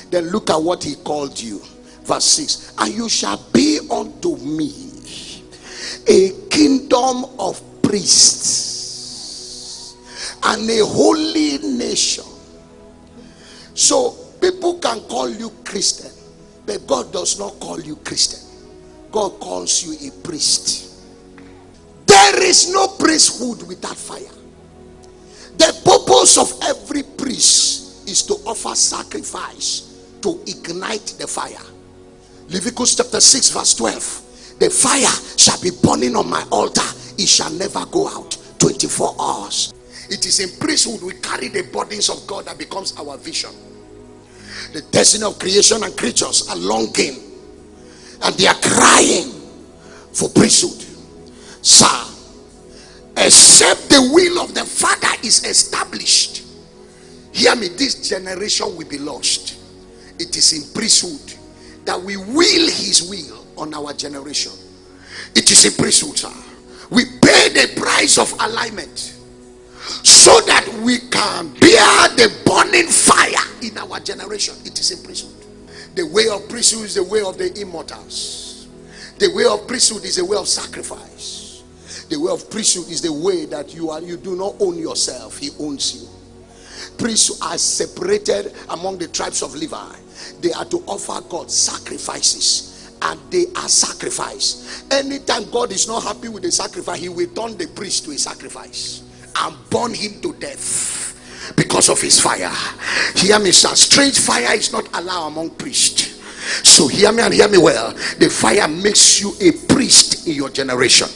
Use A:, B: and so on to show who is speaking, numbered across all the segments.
A: Then look at what he called you. Verse 6. And you shall be unto me a kingdom of priests and a holy nation. So people can call you Christian, but God does not call you Christian. God calls you a priest. There is no priesthood without fire. The purpose of every priest is to offer sacrifice to ignite the fire. Leviticus chapter 6 verse 12. The fire shall be burning on my altar. It shall never go out. 24 hours. It is in priesthood we carry the burdens of God that becomes our vision. The destiny of creation and creatures are longing, and they are crying for priesthood. Sir, except the will of the Father is established, hear me, this generation will be lost. It is in priesthood that we will his will on our generation. It is in priesthood, sir. We pay the price of alignment so that we can bear the burning fire in our generation. It is in priesthood. The way of priesthood is the way of the immortals. The way of priesthood is the way of sacrifice. The way of priesthood is the way that you do not own yourself, he owns you. Priests are separated among the tribes of Levi. They are to offer God sacrifices, and they are sacrificed. Anytime God is not happy with the sacrifice, he will turn the priest to a sacrifice and burn him to death because of his fire. Hear me, sir. Strange fire is not allowed among priests. So hear me and hear me well. The fire makes you a priest in your generation.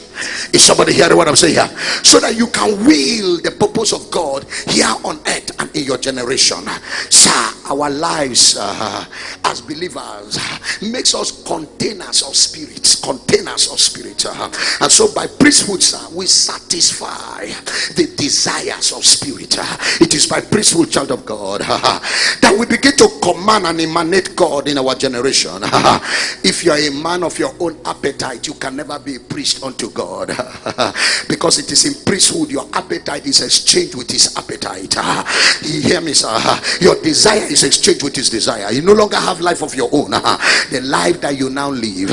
A: Is somebody hearing what I'm saying here? So that you can will the purpose of God here on earth and in your generation. Sir, our lives as believers makes us containers of spirit. Containers of spirit. And so by priesthood, sir, we satisfy the desires of spirit. It is by priesthood, child of God, that we begin to command and emanate God in our generation. If you are a man of your own appetite, you can never be a priest unto God. Because it is in priesthood your appetite is exchanged with his appetite. You hear me, sir? Your desire is exchanged with his desire. You no longer have life of your own. The life that you now live,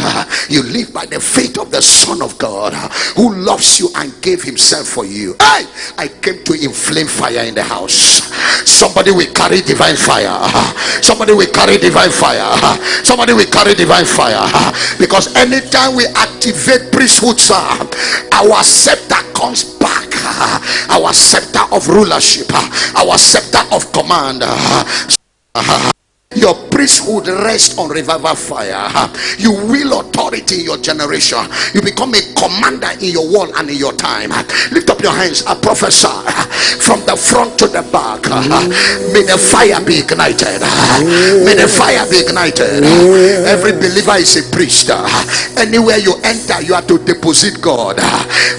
A: you live by the faith of the Son of God who loves you and gave himself for you. I came to inflame fire in the house. Somebody will carry divine fire. Somebody will carry divine fire. Somebody will carry divine fire. Because anytime we activate priesthood, sir, our scepter comes back. Our scepter of rulership, our scepter of command. Your priesthood rests on revival fire. You will authority in your generation. You become a commander in your world and in your time. Lift up your hands. I prophesy from the front to the back. May the fire be ignited. May the fire be ignited. Every believer is a priest. Anywhere you enter, you are to deposit God.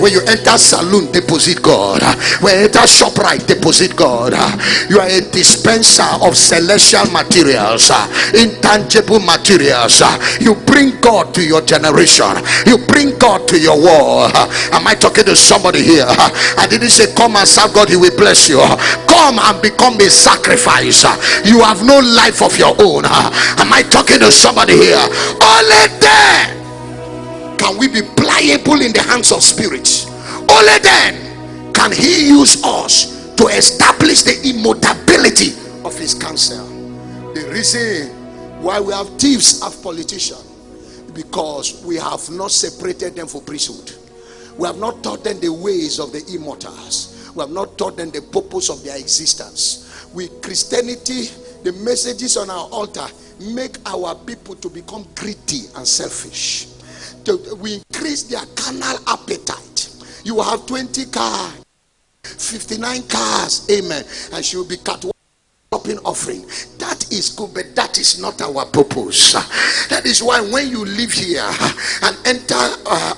A: When you enter saloon, deposit God. When you enter ShopRite, deposit God. You are a dispenser of celestial material, intangible materials. You bring God to your generation. You bring God to your world. Am I talking to somebody here? I didn't say come and serve God, he will bless you. Come and become a sacrifice. You have no life of your own. Am I talking to somebody here? Only then can we be pliable in the hands of spirits. Only then can he use us to establish the immutability of his counsel. The reason why we have thieves, have politicians, because we have not separated them for priesthood. We have not taught them the ways of the immortals. We have not taught them the purpose of their existence. With Christianity, the messages on our altar make our people to become greedy and selfish. We increase their carnal appetite. You have 20 cars, 59 cars, amen, and she will be cut shopping offering. That is good, but that is not our purpose. That is why when you live here and enter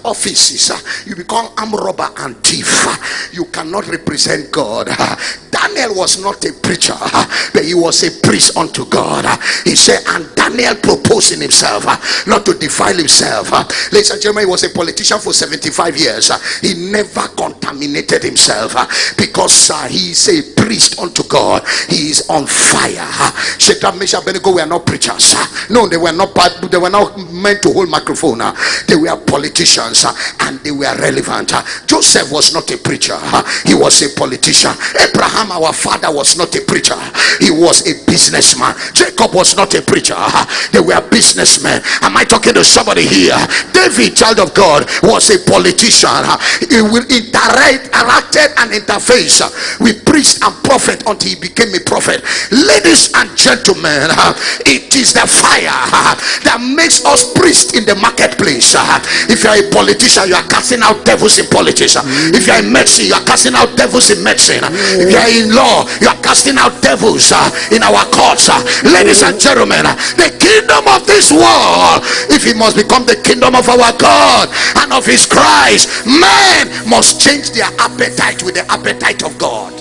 A: offices, you become armed robber and thief. You cannot represent God. That Daniel was not a preacher, but he was a priest unto God. He said, and Daniel proposed in himself not to defile himself. Ladies and gentlemen, he was a politician for 75 years. He never contaminated himself because he is a priest unto God. He is on fire. Shadrach, Meshach, Abednego were not preachers. No, they were not meant to hold microphone. They were politicians and they were relevant. Joseph was not a preacher. He was a politician. Abraham, our father, was not a preacher. He was a businessman. Jacob was not a preacher. They were businessmen. Am I talking to somebody here? David, child of God, was a politician. He will interacted and interface with priest and prophet until he became a prophet. Ladies and gentlemen, it is the fire that makes us priests in the marketplace. If you are a politician, you are casting out devils in politics. If you are in medicine, you are casting out devils in medicine. If you are in law, you are casting out devils in our courts. Ladies and gentlemen, the kingdom of this world, if it must become the kingdom of our God and of his Christ, men must change their appetite with the appetite of God.